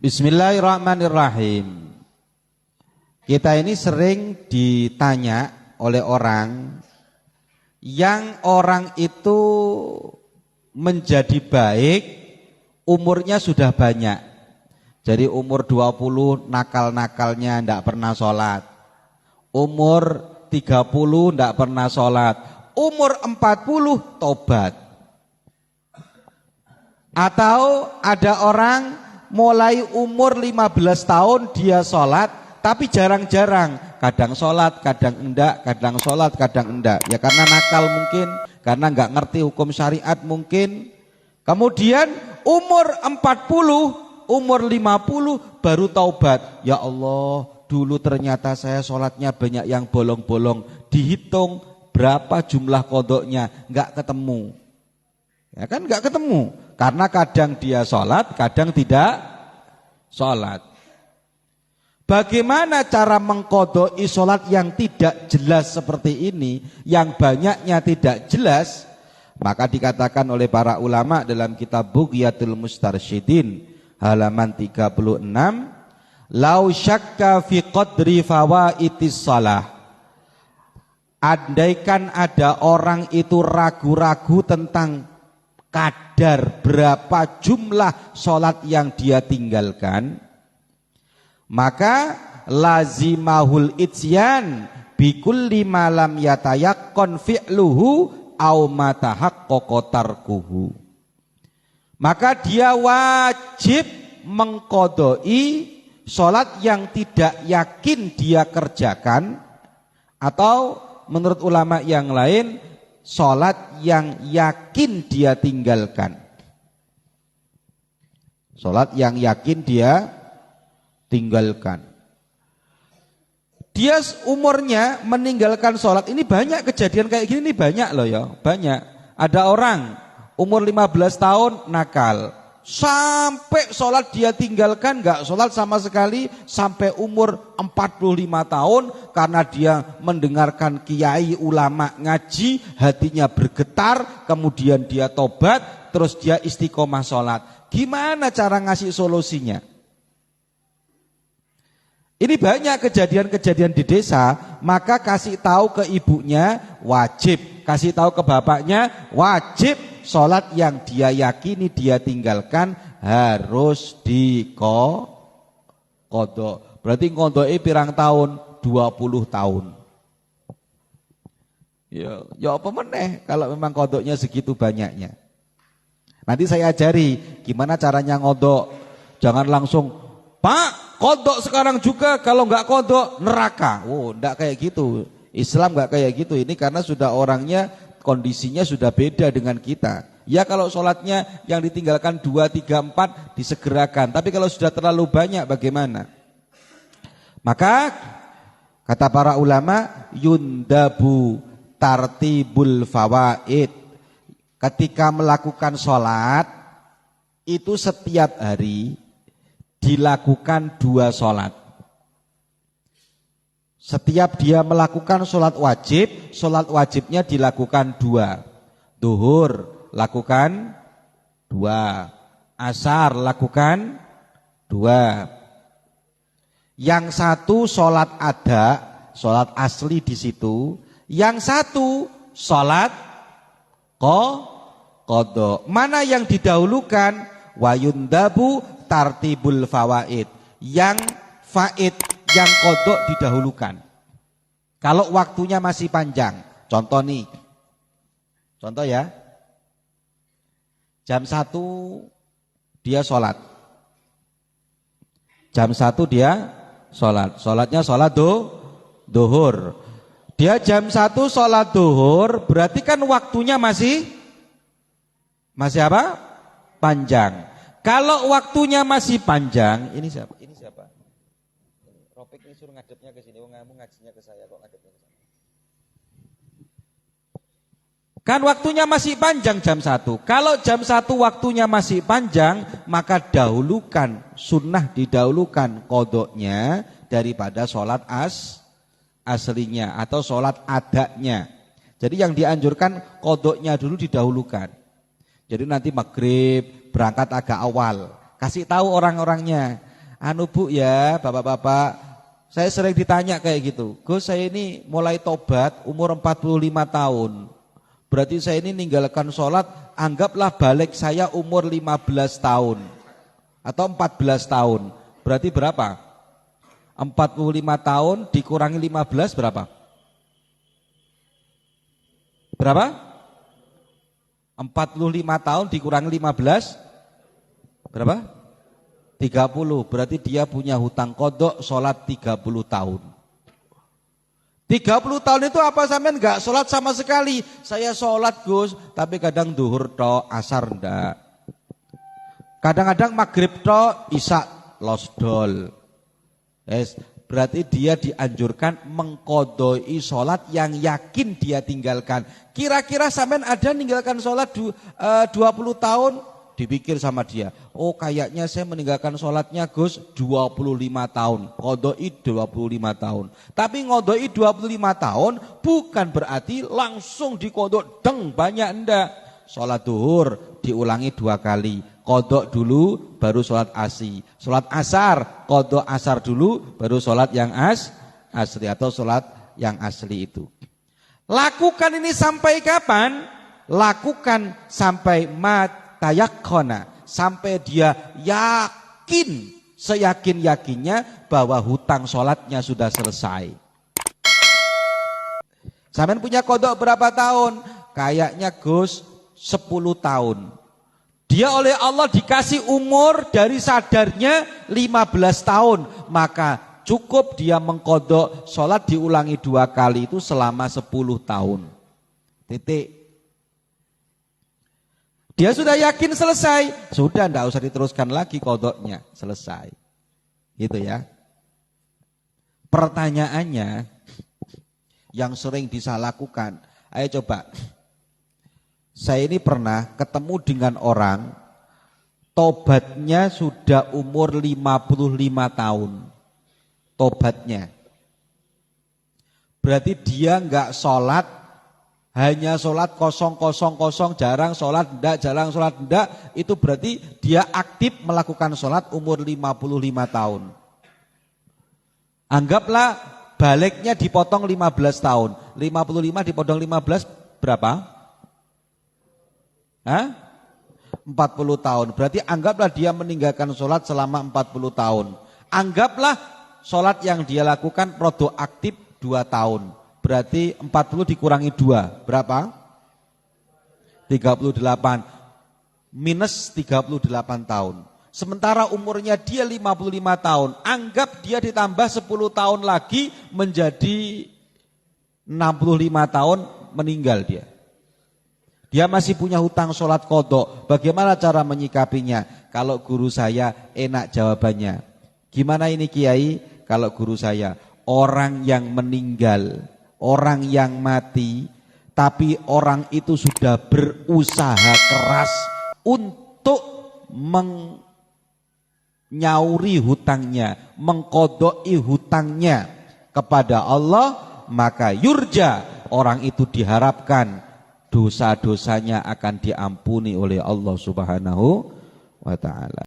Bismillahirrahmanirrahim. Kita ini sering ditanya oleh orang yang orang itu menjadi baik umurnya sudah banyak. Jadi umur 20 nakal-nakalnya tidak pernah sholat. Umur 30 tidak pernah sholat. Umur 40 tobat. Atau ada orang mulai umur 15 tahun dia sholat, tapi jarang-jarang, kadang sholat, kadang enggak, kadang sholat, kadang enggak. Ya karena nakal mungkin, karena enggak ngerti hukum syariat mungkin. Kemudian umur 40, umur 50 baru taubat. Ya Allah, dulu ternyata saya sholatnya banyak yang bolong-bolong. Dihitung berapa jumlah kodoknya, enggak ketemu. Ya kan enggak ketemu. Karena kadang dia sholat, kadang tidak sholat. Bagaimana cara mengkodoi sholat yang tidak jelas seperti ini, yang banyaknya tidak jelas? Maka dikatakan oleh para ulama dalam kitab Bughyatul Mustarsyidin halaman 36, lau syakka fi qadri fawaitis shalah. Andaikan ada orang itu ragu-ragu tentang kadar berapa jumlah sholat yang dia tinggalkan, maka lazimahul itsyan bikulli malam yatayaqqan fi'luhu aw matahaqqaqa tarkuhu. Maka dia wajib mengqodoi sholat yang tidak yakin dia kerjakan, atau menurut ulama yang lain sholat yang yakin dia tinggalkan. Sholat yang yakin dia tinggalkan. Dia umurnya meninggalkan sholat. Ini banyak kejadian kayak gini, ini banyak loh ya. Banyak. Ada orang umur 15 tahun nakal. Sampai sholat dia tinggalkan, gak sholat sama sekali sampai umur 45 tahun karena dia mendengarkan kiai ulama ngaji, hatinya bergetar, kemudian dia tobat, terus dia istiqomah sholat. Gimana cara ngasih solusinya? Ini banyak kejadian-kejadian di desa, maka kasih tahu ke ibunya wajib, kasih tahu ke bapaknya wajib, sholat yang dia yakini dia tinggalkan harus dikodok. Berarti ngodoi pirang tahun? 20 tahun. Ya apa meneh kalau memang kodoknya segitu banyaknya. Nanti saya ajari gimana caranya ngodok. Jangan langsung, Pak, kodok sekarang juga, kalau enggak kodok neraka. Oh, enggak kayak gitu. Islam enggak kayak gitu. Ini karena sudah orangnya, kondisinya sudah beda dengan kita. Ya kalau sholatnya yang ditinggalkan 2, 3, 4 disegerakan. Tapi kalau sudah terlalu banyak bagaimana? Maka kata para ulama, yundabu tartibul fawaid. Ketika melakukan sholat itu setiap hari dilakukan 2 sholat. Setiap dia melakukan sholat wajibnya dilakukan 2. Duhur lakukan 2. Asar lakukan 2. Yang satu sholat ada, sholat asli di situ. Yang satu sholat qadha. Mana yang didahulukan? Wayundabu tartibul fawaid. Yang faid, yang qadha didahulukan. Kalau waktunya masih panjang. Contoh nih. Contoh ya. Jam 1 dia sholat. Jam 1 dia sholat. Sholatnya sholat duhur. Dia jam 1 sholat duhur, berarti kan waktunya masih apa? Panjang. Kalau waktunya masih panjang, ini siapa? Ini siapa? Ropik ini suruh ngadepnya ke sini. Kamu ngajinya ke saya kok ngadepnya ke sana. Kan waktunya masih panjang jam 1. Kalau jam 1 waktunya masih panjang, maka dahulukan, sunnah didahulukan qodoknya daripada sholat aslinya atau sholat adanya. Jadi yang dianjurkan qodoknya dulu didahulukan. Jadi nanti maghrib berangkat agak awal, kasih tahu orang-orangnya, Anu Bu ya, bapak-bapak, saya sering ditanya kayak gitu. Gus, saya ini mulai tobat umur 45 tahun. Berarti saya ini ninggalkan sholat, anggaplah balik saya umur 15 tahun. Atau 14 tahun. Berarti berapa? 45 tahun dikurangi 15 berapa? Berapa? 45 tahun dikurangi 15 berapa? 30. Berarti dia punya hutang kodok sholat 30 tahun. 30 tahun itu apa sampean enggak sholat sama sekali? Saya sholat Gus, tapi kadang duhur tok, asar enggak. Kadang-kadang maghrib tok, isya losdol. Yes, berarti dia dianjurkan mengkodoi sholat yang yakin dia tinggalkan. Kira-kira sampean ada ninggalkan sholat 20 tahun? Dipikir sama dia, oh kayaknya saya meninggalkan sholatnya Gus 25 tahun. Kodoi 25 tahun. Tapi ngodoi 25 tahun bukan berarti langsung dikodok deng banyak enggak. Sholat duhur diulangi 2 kali. Kodok dulu baru sholat asri. Sholat asar, kodok asar dulu baru sholat yang asli atau sholat yang asli itu. Lakukan ini sampai kapan? Lakukan sampai matayakkona, sampai dia yakin, seyakin-yakinnya bahwa hutang sholatnya sudah selesai. Sampean punya kodok berapa tahun? Kayaknya Gus 10 tahun. Dia oleh Allah dikasih umur dari sadarnya 15 tahun. Maka cukup dia mengkodok sholat diulangi 2 kali itu selama 10 tahun. Titik. Dia sudah yakin selesai. Sudah tidak usah diteruskan lagi kodoknya. Selesai. Gitu ya. Pertanyaannya yang sering disalahkan. Ayo coba. Saya ini pernah ketemu dengan orang, tobatnya sudah umur 55 tahun. Tobatnya. Berarti dia enggak sholat, hanya sholat kosong, jarang sholat enggak. Itu berarti dia aktif melakukan sholat umur 55 tahun. Anggaplah baliknya dipotong 15 tahun. 55 dipotong 15 berapa? 40 tahun. Berarti anggaplah dia meninggalkan sholat selama 40 tahun. Anggaplah sholat yang dia lakukan produktif 2 tahun. Berarti 40 dikurangi 2. Berapa? 38. Minus 38 tahun. Sementara umurnya dia 55 tahun. Anggap dia ditambah 10 tahun lagi menjadi 65 tahun meninggal dia. Dia masih punya hutang sholat kodok. Bagaimana cara menyikapinya? Kalau guru saya enak jawabannya. Gimana ini Kiai? Kalau guru saya, orang yang meninggal, orang yang mati, tapi orang itu sudah berusaha keras untuk menyauri hutangnya, mengkodoi hutangnya kepada Allah, maka yurja, orang itu diharapkan dosa-dosanya akan diampuni oleh Allah Subhanahu wa ta'ala.